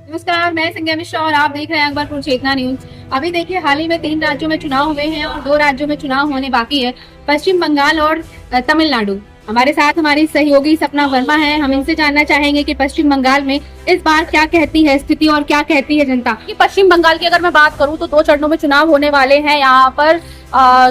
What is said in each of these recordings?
नमस्कार, मैं संज्ञा मिश्रा और आप देख रहे हैं अखबार चेतना न्यूज। अभी देखिए, हाल ही में 3 राज्यों में चुनाव हुए हैं और 2 राज्यों में चुनाव होने बाकी है, पश्चिम बंगाल और तमिलनाडु। हमारे साथ हमारी सहयोगी सपना वर्मा है। हम इनसे जानना चाहेंगे कि पश्चिम बंगाल में इस बार क्या कहती है स्थिति और क्या कहती है जनता। कि पश्चिम बंगाल की अगर मैं बात करूं तो 2 चरणों में चुनाव होने वाले हैं। यहाँ पर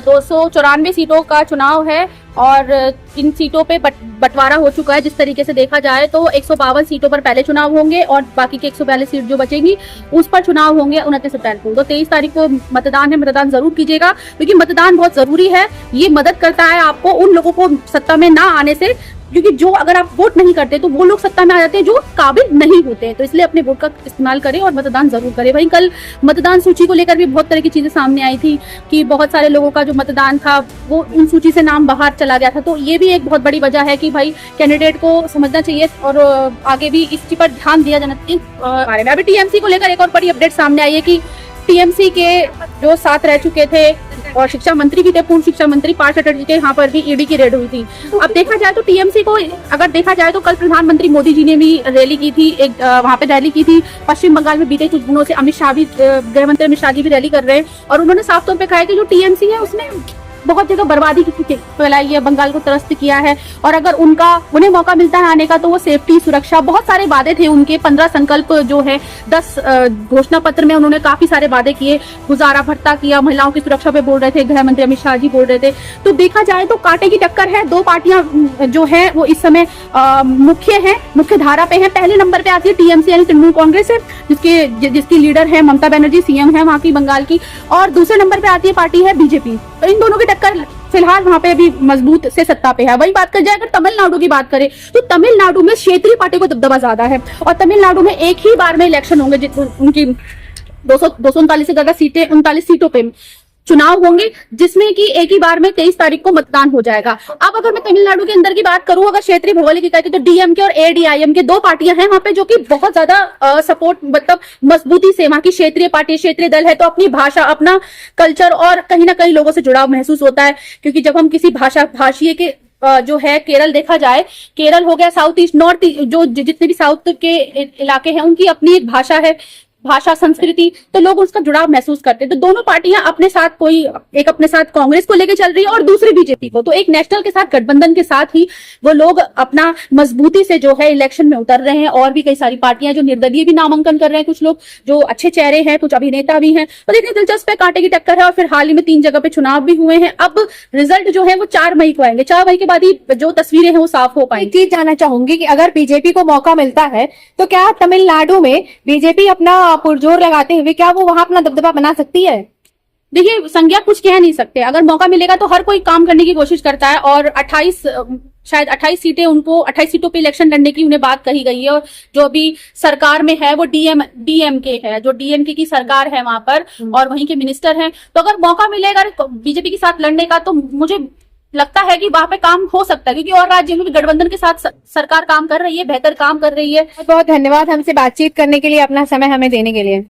294 सीटों का चुनाव है और इन सीटों पे बंटवारा हो चुका है। जिस तरीके से देखा जाए तो 152 सीटों पर पहले चुनाव होंगे और बाकी के 142 सीट जो बचेंगी उस पर चुनाव होंगे 29 अप्रैल को। तो 23 तारीख को मतदान है, मतदान जरूर कीजिएगा क्योंकि मतदान बहुत जरूरी है। ये मदद करता है आपको उन लोगों को सत्ता में ना आने से, क्योंकि जो अगर आप वोट नहीं करते तो वो लोग सत्ता में आ जाते हैं जो काबिल नहीं होते। तो इसलिए अपने वोट का इस्तेमाल करें और मतदान जरूर करें। वहीं कल मतदान सूची को लेकर भी बहुत तरह की चीजें सामने आई थी कि बहुत सारे लोगों का जो मतदान था वो उन सूची से नाम बाहर चला गया था। तो ये भी एक बहुत बड़ी वजह है कि भाई कैंडिडेट को समझना चाहिए और आगे भी इस चीज पर ध्यान दिया जाना चाहिए। अभी टीएमसी को लेकर एक और बड़ी अपडेट सामने आई है कि टीएमसी के जो साथ रह चुके थे और शिक्षा मंत्री भी थे, पूर्व शिक्षा मंत्री पार्थ चटर्जी के यहाँ पर भी ईडी की रेड हुई थी। अब देखा जाए तो टीएमसी को अगर देखा जाए तो कल प्रधानमंत्री मोदी जी ने भी रैली की थी, एक वहाँ पे रैली की थी। पश्चिम बंगाल में बीते कुछ दिनों से अमित शाह भी, गृह मंत्री अमित शाह जी भी रैली कर रहे हैं और उन्होंने साफ तौर पर कहा है कि जो टीएमसी है उसने बहुत जगह बर्बादी फैलाई है, बंगाल को त्रस्त किया है और अगर उन्हें मौका मिलता है आने का तो वो सेफ्टी, सुरक्षा, बहुत सारे वादे थे उनके। 15 संकल्प जो है 10 घोषणा पत्र में उन्होंने काफी सारे वादे किए। गुजारा भत्ता किया, महिलाओं की सुरक्षा पे बोल रहे थे, गृह मंत्री अमित शाह जी बोल रहे थे। तो देखा जाए तो कांटे की टक्कर है। 2 पार्टियां जो है वो इस समय मुख्य धारा पे है। पहले नंबर पे आती है टीएमसी यानी तृणमूल कांग्रेस है, जिसकी लीडर है ममता बनर्जी, सीएम है वहाँ की बंगाल की, और दूसरे नंबर पे आती है पार्टी है बीजेपी। तो इन दोनों की टक्कर फिलहाल वहां पे अभी मजबूत से सत्ता पे है। वही बात कर जाए अगर तमिलनाडु की बात करें तो तमिलनाडु में क्षेत्रीय पार्टी को दबदबा ज्यादा है और तमिलनाडु में एक ही बार में इलेक्शन होंगे। उनकी 239 से ज्यादा सीटें, 39 सीटों पे चुनाव होंगे, जिसमें कि एक ही बार में 23 तारीख को मतदान हो जाएगा। अब अगर मैं तमिलनाडु के अंदर की बात करूं, अगर क्षेत्रीय भौगोलिक इकाई की, तो डीएमके और एडीआईएम के 2 पार्टियां हैं वहां पे जो कि बहुत ज्यादा सपोर्ट, मतलब मजबूती से वहां की क्षेत्रीय पार्टी, क्षेत्रीय दल है। तो अपनी भाषा, अपना कल्चर और कहीं ना कहीं लोगों से जुड़ाव महसूस होता है। क्योंकि जब हम किसी भाषीय के जो है, केरल देखा जाए, केरल हो गया, साउथ ईस्ट, नॉर्थ, जो जितने भी साउथ के इलाके हैं उनकी अपनी एक भाषा है, भाषा, संस्कृति, तो लोग उसका जुड़ाव महसूस करते हैं। तो दोनों पार्टियां अपने साथ, कोई एक अपने साथ कांग्रेस को लेकर चल रही है और दूसरी बीजेपी को। तो एक नेशनल के साथ गठबंधन के साथ ही वो लोग अपना मजबूती से जो है इलेक्शन में उतर रहे हैं। और भी कई सारी पार्टियां जो निर्दलीय भी नामांकन कर रहे हैं, कुछ लोग जो अच्छे चेहरे हैं, कुछ अभिनेता भी हैं। तो देखिए, दिलचस्प है, कांटे की टक्कर है। और फिर हाल ही में 3 जगह पे चुनाव भी हुए हैं। अब रिजल्ट जो है वो 4 मई को आएंगे। 4 मई के बाद ही जो तस्वीरें हैं वो साफ हो पाएंगी। चीज जानना चाहूंगी कि अगर बीजेपी को मौका मिलता है तो क्या तमिलनाडु में बीजेपी अपना पुरजोर लगाते हुए क्या वो वहां अपना दबदबा बना सकती है? देखिए, संज्ञा कुछ कह नहीं सकते। अगर मौका मिलेगा तो हर कोई काम करने की कोशिश करता है और 28 सीटें, उनको 28 सीटों पे इलेक्शन लड़ने की उन्हें बात कही गई है। और जो अभी सरकार में है वो डीएमके है, जो डीएमके की सरकार है वहां पर, और वहीं के मिनिस्टर हैं। तो अगर मौका मिलेगा बीजेपी के साथ लड़ने का तो मुझे लगता है कि वहां पे काम हो सकता है, क्योंकि और राज्यों में भी गठबंधन के साथ सरकार काम कर रही है, बेहतर काम कर रही है। बहुत बहुत धन्यवाद हमसे बातचीत करने के लिए, अपना समय हमें देने के लिए।